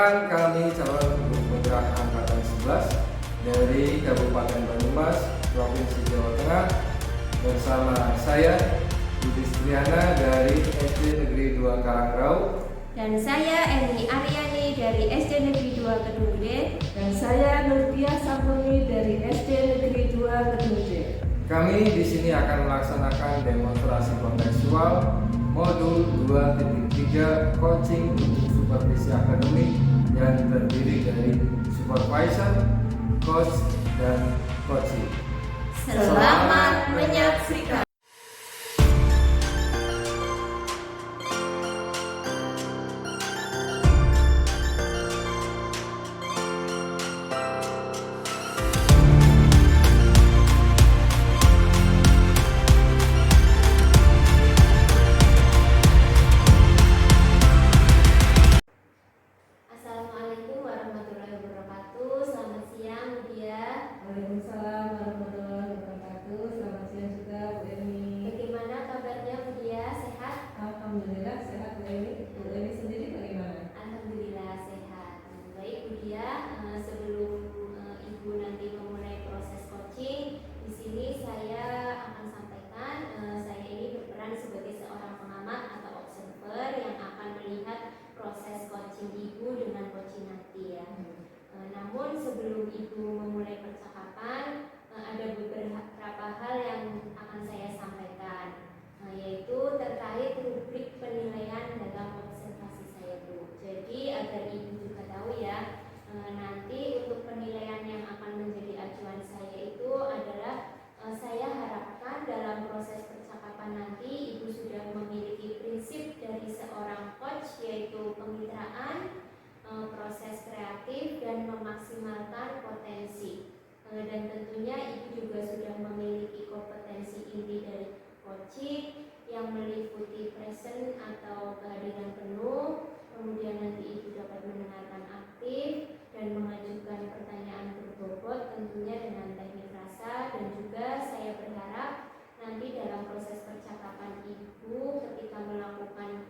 Perkenalkan, kami calon guru penggerak angkatan 11 dari Kabupaten Banyumas, Provinsi Jawa Tengah, bersama saya Budi Striana dari SD Negeri 2 Karangrau, dan saya Eni Aryani dari SD Negeri 2 Kedungje, dan saya Nurdia Sampuni dari SD Negeri 2 Kedungje. Kami di sini akan melaksanakan demonstrasi kontekstual modul 2.3 coaching untuk supervisi akademik yang terdiri dari supervisor, coach, dan coaching. Selamat menyaksikan. Assalamualaikum warahmatullahi wabarakatuh. Selamat siang, Bu Dia. Waalaikumsalam warahmatullahi wabarakatuh. Selamat siang juga Bu Eni. Bagaimana kabarnya, Bu Dia? Sehat? Alhamdulillah sehat Bu Eni. Bu Eni sendiri bagaimana? Alhamdulillah sehat. Baik, Bu Dia. Sebelum Ibu nanti memulai proses coaching, di sini saya akan sampaikan saya ini berperan sebagai seorang pengamat atau observer yang akan melihat proses coaching Ibu dengan coaching nanti ya. Namun sebelum Ibu memulai percakapan, ada beberapa hal yang akan saya sampaikan, yaitu terkait rubrik penilaian dalam observasi saya, Bu. Jadi agar Ibu juga tahu ya, nanti untuk penilaian yang akan menjadi acuan saya itu adalah saya harapkan dalam proses percakapan nanti Ibu sudah memiliki prinsip dari seorang coach, yaitu kemitraan, proses kreatif, dan memaksimalkan potensi. Dan tentunya Ibu juga sudah memiliki kompetensi inti dari coaching yang meliputi present atau kehadiran penuh, kemudian nanti Ibu dapat mendengarkan aktif dan mengajukan pertanyaan berbobot tentunya dengan teknik rasa. Dan juga saya berharap nanti dalam proses percakapan Ibu ketika melakukan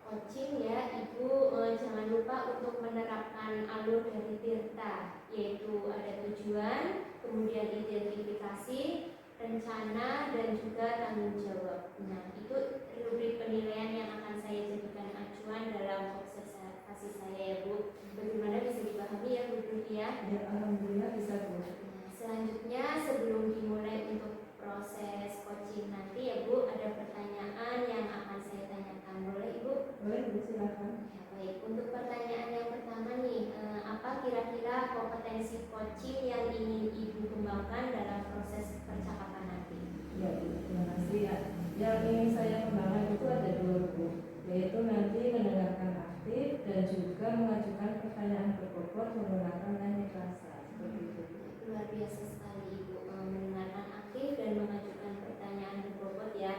coaching ya, Ibu jangan lupa untuk menerapkan alur dari Tirta, yaitu ada tujuan, kemudian identifikasi, rencana, dan juga tanggung jawab. Nah, itu rubrik penilaian yang akan saya jadikan acuan dalam observasi saya ya, Bu. Bagaimana, bisa dipahami ya, Bu ya? Ya, alhamdulillah bisa Bu. Nah, selanjutnya sebelum dimulai untuk proses coaching nanti ya, Bu, ada pertanyaan yang akan saya tanyakan. Boleh, Ibu? Boleh Bu, silakan. Ya, baik. Untuk pertanyaan yang pertama nih, apa kira-kira kompetensi coaching yang ingin Ibu kembangkan dalam proses percakapan nanti? Ya Bu, terima kasih ya. Yang ingin saya kembangkan itu ada dua Bu, yaitu nanti mendengarkan aktif dan juga mengajukan pertanyaan berbobot menggunakan teknik rasa. Seperti itu. Luar biasa sekali Ibu, mendengarkan aktif dan mengajukan pertanyaan berbobot ya.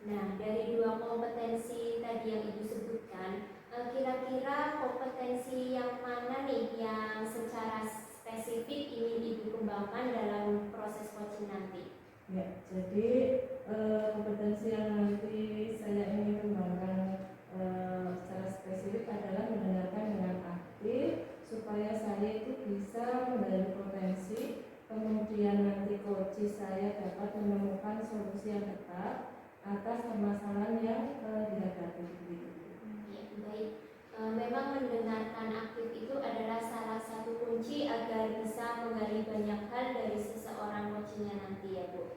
Nah, dari dua kompetensi tadi yang Ibu sebutkan, kira-kira kompetensi yang mana nih yang secara spesifik ingin Ibu kembangkan dalam proses coaching nanti? Ya, jadi kompetensi yang nanti saya ingin kembangkan secara spesifik adalah mendengarkan dengan aktif supaya saya itu bisa menggali potensi, kemudian nanti coach saya dapat menemukan solusi yang tepat atas permasalahan yang dihadapi. Ya, baik. Memang mendengarkan aktif itu adalah salah satu kunci agar bisa menggali banyak hal dari seseorang coachingnya nanti ya, Bu.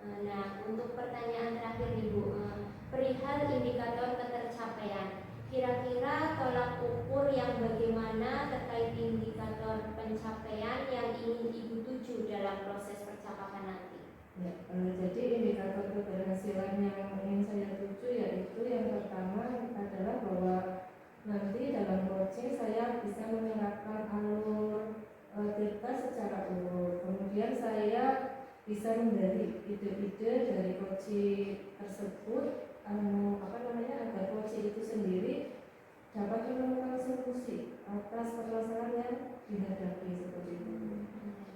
Nah, untuk pertanyaan terakhir nih, Bu, perihal indikator ketercapaian, kira-kira tolak ukur yang bagaimana terkait indikator pencapaian yang ingin Ibu tuju dalam proses percakapan nanti? Ya, jadi indikator keberhasilan yang ingin saya tuju yaitu yang pertama adalah bahwa nanti dalam coaching saya bisa menerapkan alur Tirta secara urut. Kemudian saya bisa menggali ide-ide dari coaching tersebut, agar coaching itu sendiri dapat menemukan solusi atas permasalahan yang dihadapi seperti itu.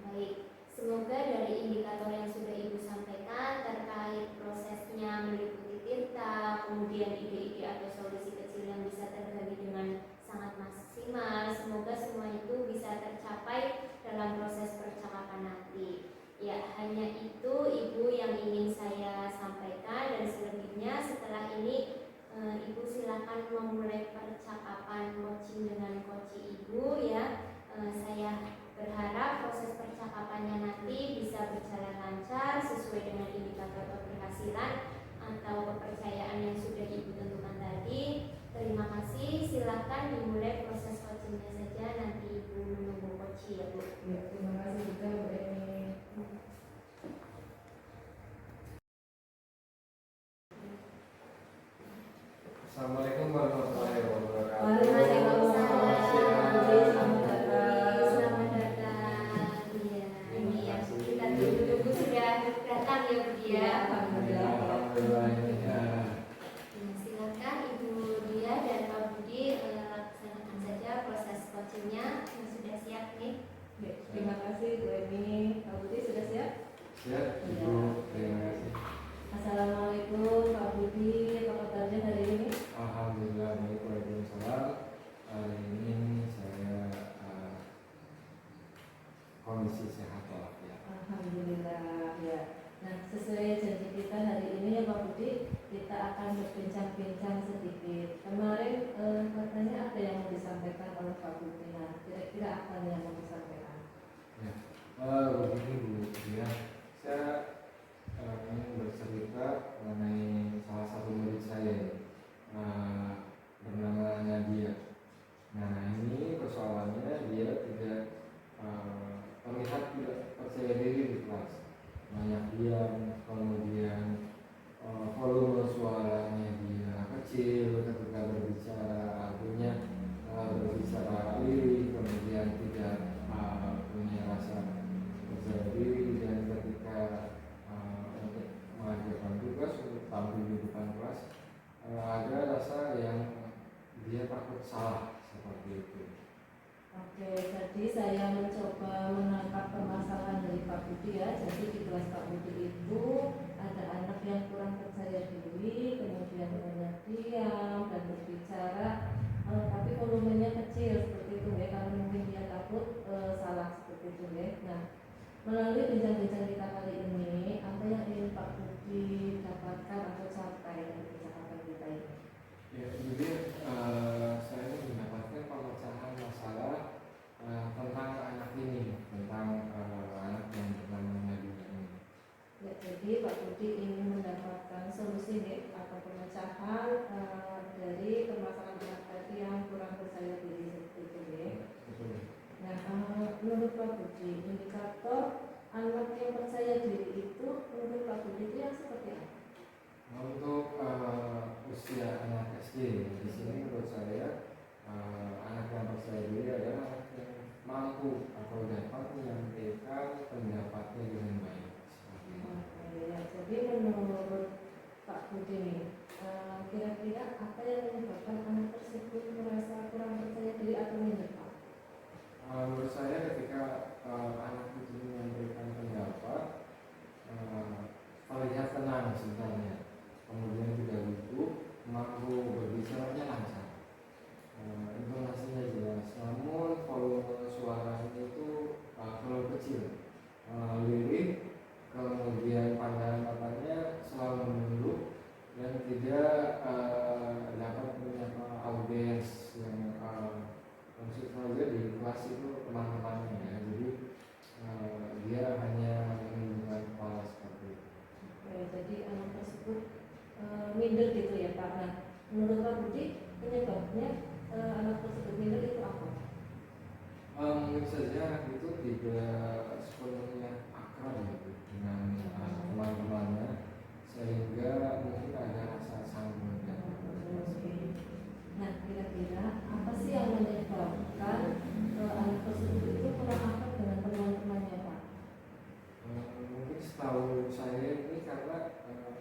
Baik. Semoga dari indikator yang sudah Ibu sampaikan terkait prosesnya meliputi Tirta, kemudian ide-ide atau solusi kecil yang bisa tergali dengan sangat maksimal, semoga silakan memulai percakapan coaching dengan coach ibu ya. Saya berharap proses percakapannya nanti bisa berjalan lancar sesuai dengan indikator keberhasilan atau kepercayaan yang sudah ibu tentukan tadi. Terima kasih, silakan dimulai proses coachingnya saja, nanti ibu menunggu coach ya bu. Ya, terima kasih juga Bu Eni. Assalamualaikum warahmatullahi wabarakatuh. Waalaikumsalam. Selamat datang. Selamat datang. Iya, ini yang kita tunggu-tunggu sudah datang ya Bu Ya, ya. alhamdulillah. Alhamdulillah ini ya. Nah, silakan Ibu Dia dan Pak Budi laksanakan saja proses coachingnya yang sudah siap nih. Ya, terima kasih Bu Eni. Pak Budi sudah siap? Siap, Ibu. Terima kasih. Assalamualaikum Pak Budi, apa kabarnya hari ini? Alhamdulillah baik. Waalaikumsalam. Hari ini saya kondisi sehat walafiat. Alhamdulillah ya. Nah, sesuai janji kita hari ini ya Pak Budi, kita akan berbincang-bincang sedikit. Kemarin katanya ada yang mau disampaikan oleh Pak Budi. Nah, kira-kira apa nih yang mau disampaikan? Ya, begini Bu, ya, saya ingin bercerita mengenai salah satu murid saya bernama Nadia. Nah, ini persoalannya dia tidak terlihat tidak percaya diri di kelas, banyak diam, kemudian volume suaranya dia kecil ketika berbicara, artinya berbicara lirik, kemudian tidak punya rasa percaya diri, dan ketika untuk mengajarkan tugas untuk tampil di depan kelas ada rasa yang dia takut salah seperti itu. Oke, jadi saya mencoba menangkap permasalahan dari Pak Budi ya. Jadi di kelas Pak Budi itu ada anak yang kurang percaya diri, kemudian banyak diam dan berbicara, tapi volumenya kecil seperti itu ya. Karena mungkin dia takut salah seperti itu ya. Nah, melalui bincang-bincang kita kali ini, apa yang ingin Pak Budi dapatkan atau capai dari percakapan kita ini? Ya, jadi saya ingin mendapatkan pemecahan masalah tentang anak ini, tentang anak yang bernama Nadia ini. Ya, jadi Pak Budi ingin mendapatkan solusi atau pemecahan dari permasalahan anak tadi yang kurang percaya diri seperti itu ya. Betul. Nah, menurut Pak Budi, indikator anak yang percaya diri itu menurut Pak Budi itu yang seperti apa? Untuk usia anak SD, di sini menurut saya anak yang percaya diri adalah anak yang mampu atau dapat menyampaikan pendapatnya dengan baik. Seperti itu. Oke, ya. Jadi menurut Pak Budi nih, kira-kira apa yang menyebabkan anak tersebut merasa kurang percaya diri atau minder, Pak? Menurut saya ketika anak itu menyampaikan pendapat terlihat tenang sebenarnya, kemudian tidak gugup, mampu berbicaranya lancar, intonasinya jelas, namun volume suaranya itu terlalu kecil, lirik, kemudian pandangan matanya selalu menunduk dan tidak dapat menyapa audiens yang maksud saja di kelas itu teman-temannya ya. Jadi dia hanya menundukkan kepala seperti itu. Oke, jadi anak tersebut minder gitu ya Pak. Nah, menurut Pak Budi penyebabnya anak tersebut minder itu apa? Mungkin saja anak itu tidak sepenuhnya akrab ya Bu, dengan teman-temannya, sehingga mungkin ada rasa canggung dan Nah, kira-kira apa sih yang menyebabkan anak tersebut itu kurang akrab dengan teman-temannya Pak? mungkin setahu saya ini karena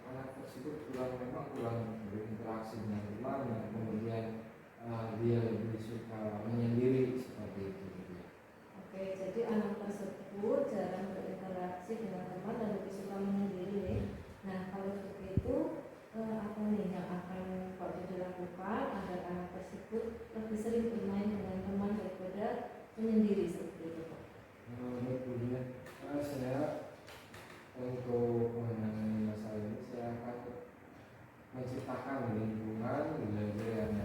anak tersebut memang kurang berinteraksi dengan temannya, kemudian dia lebih suka menyendiri seperti itu. Oke, jadi anak tersebut jarang berinteraksi dengan teman dan lebih suka menyendiri. Nah, kalau seperti itu, apa nih yang akan Pak Budi lakukan agar anak tersebut lebih sering bermain dengan teman daripada menyendiri seperti itu, Pak? Kemudian saya untuk menangani masalah ini, saya akan menciptakan lingkungan belajar yang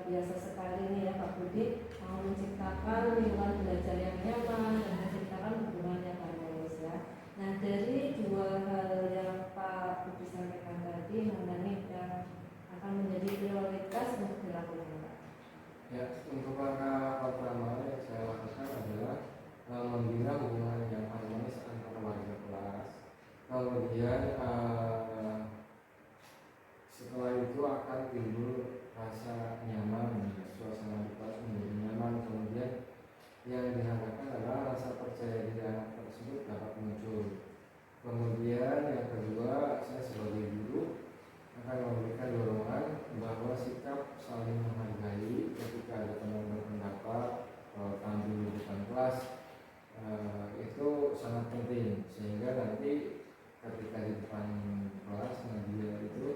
biasa sekali nih ya Pak Budi, mau menciptakan lingkungan belajar yang nyaman dan menciptakan hubungan yang harmonis ya. Nah dari dua hal yang Pak Budi sampaikan tadi, mana nih yang akan menjadi prioritas untuk dilakukan Pak? Ya, untuk langkah pertama yang saya lakukan adalah membina hubungan yang harmonis antar warga kelas. Kemudian setelah itu akan timbul rasa nyaman, suasana di kelas menjadi nyaman. Kemudian yang diharapkan adalah rasa percaya diri anak tersebut dapat muncul. Kemudian yang kedua, saya sebagai guru akan memberikan dorongan bahwa sikap saling menghargai ketika ada teman berpendapat tampil di depan kelas itu sangat penting, sehingga nanti ketika di depan kelas dia itu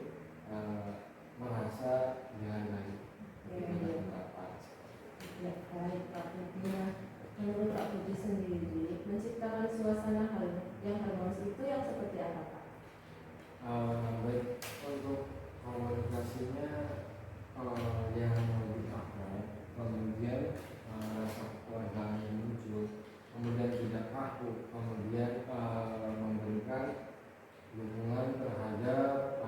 merasa dihargai ketika berpendapat. Ya, baik Pak Budi. Nah, menurut Pak Budi sendiri, menciptakan suasana yang harmonis itu yang seperti apa Pak? Baik, untuk komunikasinya yang lebih akrab, kemudian rasa kekeluargaan yang muncul, kemudian tidak kaku, kemudian memberikan dukungan terhadap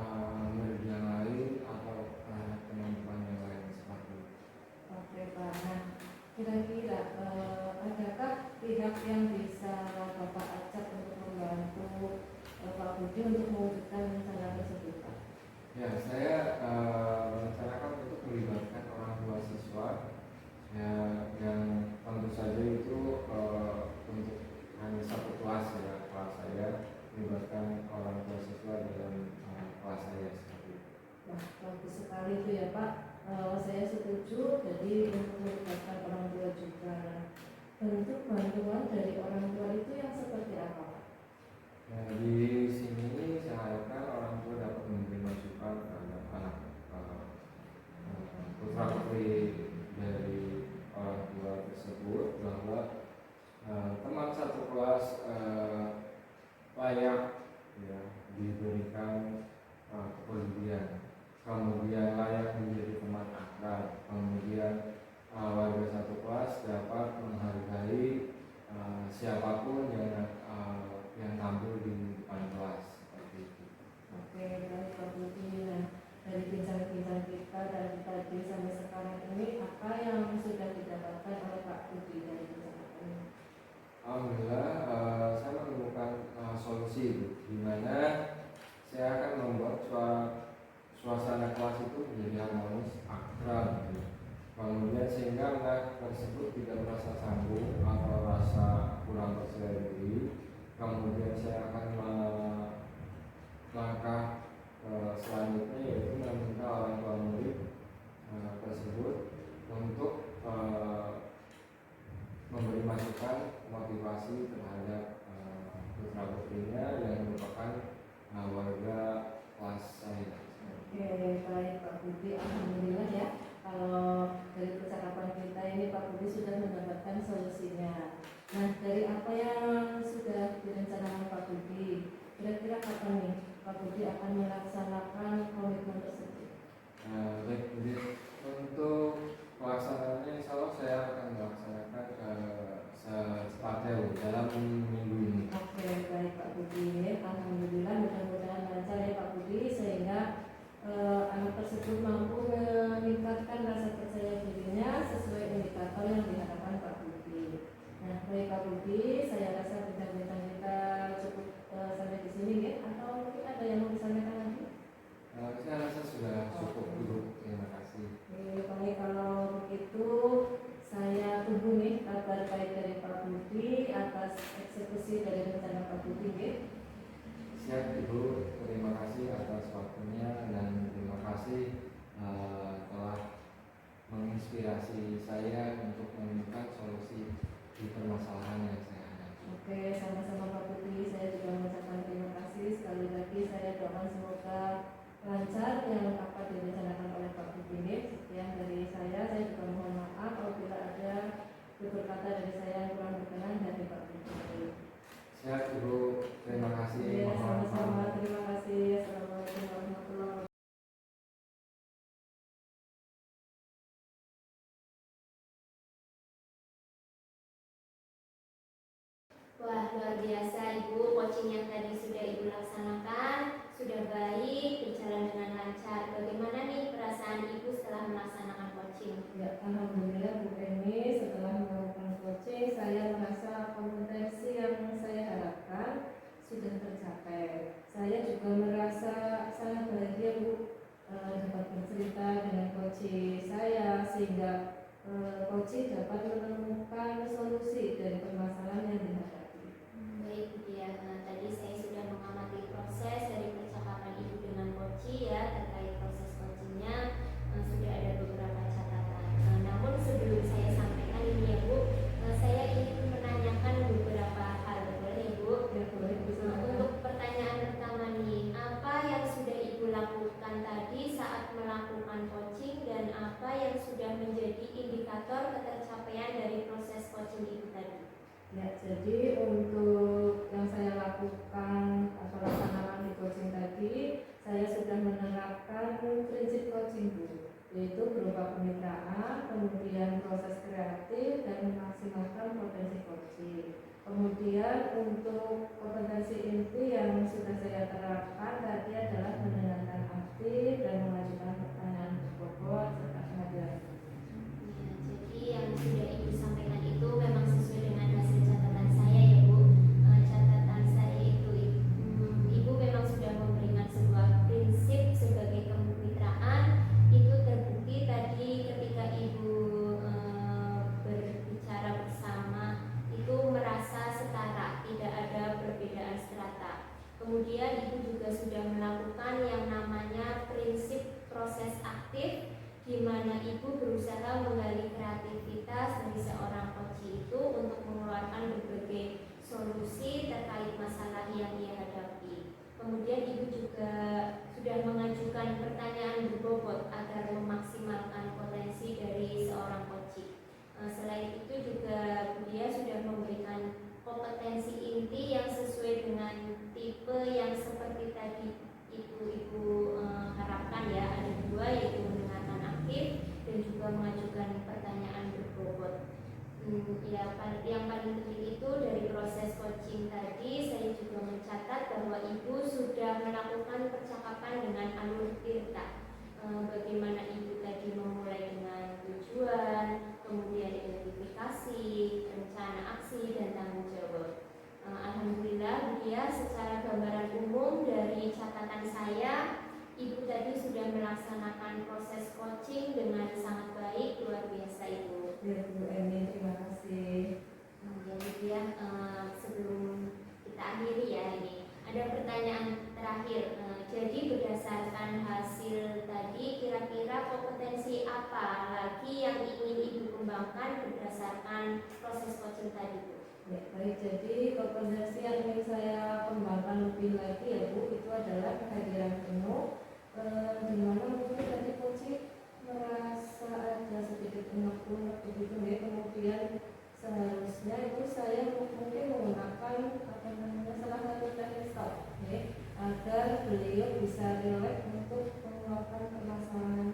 murid yang lain atau teman-teman yang lain seperti itu. Oke Pak, nah kira-kira adakah pihak yang bisa Bapak ajak untuk membantu Pak Budi untuk mewujudkan rencana tersebut Pak? Ya, saya merencanakan untuk melibatkan orang tua siswa ya, yang tentu saja itu untuk hanya satu kelas ya, kelas saya melibatkan orang tua siswa dalam kelas saya seperti itu. Wah, bagus sekali itu ya Pak. Saya setuju, jadi untuk melibatkan orang tua juga. Nah, bentuk bantuan dari orang tua itu yang seperti apa Pak? Nah, di sini saya harapkan orang tua dapat memberi masukan terhadap anak putra putri dari orang tua tersebut bahwa teman satu kelas layak ya, diberikan kepedulian, kemudian layak menjadi teman akrab, kemudian warga satu kelas dapat menghargai siapapun yang tampil di depan kelas seperti itu. Oke, baik Pak Budi. Nah, dari bincang-bincang kita dari tadi sampai sekarang ini, apa yang sudah didapatkan oleh Pak Budi dari bincang ini? Alhamdulillah, saya menemukan solusi di mana saya akan membuat suasana kelas itu menjadi harmonis, akrab, kemudian sehingga anak tersebut tidak merasa canggung atau rasa kurang percaya diri. Kemudian saya akan langkah selanjutnya yaitu meminta orang tua murid tersebut untuk memberi masukan motivasi terhadap putra putrinya yang merupakan warga kelas saya. Oke, baik Pak Budi. Alhamdulillah ya, kalau dari percakapan kita ini Pak Budi sudah mendapatkan solusinya. Nah, dari apa yang sudah direncanakan Pak Budi, kira-kira kapan nih Pak Budi akan melaksanakan komitmen tersebut? Baik, untuk pelaksanaannya insya Allah saya akan melaksanakan secepatnya dalam minggu ini. Oke, baik Pak Budi. Alhamdulillah, mudah-mudahan lancar ya Pak Budi, sehingga anak tersebut mampu meningkatkan rasa percaya dirinya sesuai indikator yang diharapkan Pak Budi. Nah, baik Pak Budi, saya rasa bincang-bincang kita cukup sampai di sini ya. Atau mungkin ada yang mau disampaikan lagi? Saya rasa sudah cukup dulu. Terima kasih. Oke, baik, kalau begitu saya tunggu nih kabar baik dari Pak Budi atas eksekusi dari rencana Pak Budi ya. Siap Ibu, terima kasih atas waktunya dan terima kasih telah menginspirasi saya untuk menemukan solusi di permasalahan yang saya hadapi. Oke, sama-sama Pak Budi, saya juga mengucapkan terima kasih. Sekali lagi saya doakan semoga lancar yang akan direncanakan oleh Pak Budi ini. Sekian dari saya juga mohon maaf apabila ada tutur kata dari saya yang kurang berkenan dari Pak Budi. Siap Ibu, terima kasih. Ya, sama-sama, terima kasih. Assalamualaikum warahmatullahi wabarakatuh. Wah, luar biasa Ibu, coaching yang tadi sudah Ibu laksanakan sudah baik, berjalan dengan lancar. Bagaimana nih perasaan Ibu setelah melaksanakan coaching? Ya, alhamdulillah Bu Eni, setelah melakukan coaching saya merasa kompetensi yang saya harapkan sudah tercapai. Saya juga merasa sangat bahagia Bu, dapat bercerita dengan coach saya sehingga coach dapat menemukan solusi dari permasalahan yang dihadapi. Baik Bu Dia, tadi saya sudah mengamati proses dari percakapan Ibu dengan coach ya terkait proses coachingnya. Sudah ada beberapa catatan. Namun sebelum saya sampaikan ini ya Bu, saya ingin menanyakan beberapa hal, boleh Ibu? Ya, boleh Bu. Untuk pertanyaan pertama nih, apa yang sudah Ibu lakukan tadi saat melakukan coaching dan apa yang sudah menjadi indikator ketercapaian dari proses coaching Ibu tadi? Ya, jadi untuk yang saya lakukan atau laksanakan di coaching tadi, saya sudah menerapkan prinsip coaching Bu, yaitu berupa kemitraan, kemudian proses kreatif dan memaksimalkan potensi coaching. Kemudian untuk kompetensi inti yang sudah saya terapkan tadi adalah mendengarkan aktif dan mengajukan pertanyaan berbobot serta kehadiran. Ya, jadi yang sudah Ibu sampaikan itu memang sesuai dengan hasil catatan saya ya Bu. Catatan saya itu Ibu memang sudah memberikan sebuah prinsip sebagai kemitraan. Itu terbukti tadi ketika Ibu berbicara bersama itu merasa setara, tidak ada perbedaan strata. Kemudian Ibu juga sudah melakukan yang namanya prinsip proses aktif, di mana Ibu berusaha menggali kreativitas dari seorang coach itu untuk mengeluarkan berbagai solusi terkait masalah yang ia hadapi. Kemudian Ibu juga sudah mengajukan pertanyaan berbobot agar memaksimalkan potensi dari seorang coach. Selain itu juga Dia sudah memberikan kompetensi inti yang sesuai dengan tipe yang seperti tadi Ibu harapkan ya, ada dua, yaitu mendengarkan aktif dan juga mengajukan pertanyaan berbobot. Yang paling penting itu dari proses coaching tadi saya juga mencatat bahwa Ibu sudah melakukan percakapan dengan alur tirta. Bagaimana Ibu tadi memulai dengan tujuan, kemudian identifikasi, rencana aksi dan tanggung jawab. Alhamdulillah Dia secara gambaran umum dari catatan saya, Ibu tadi sudah melaksanakan proses coaching dengan sangat baik, luar biasa Ibu. Ya Bu Eni, terima kasih. Jadi Dia sebelum kita akhiri ya ini ada pertanyaan terakhir. Jadi berdasarkan hasil tadi, kira-kira kompetensi apa lagi yang ingin Ibu kembangkan berdasarkan proses coaching tadi Bu? Ya, baik, jadi kompetensi yang ingin saya kembangkan lebih lagi ya Bu, itu adalah kehadiran penuh, di mana mungkin tadi coach merasa ada sedikit unek-unek begitu ya. Kemudian seharusnya itu saya mungkin menggunakan salah satu teknik stop ya, agar beliau bisa relax untuk mengeluarkan permasalahan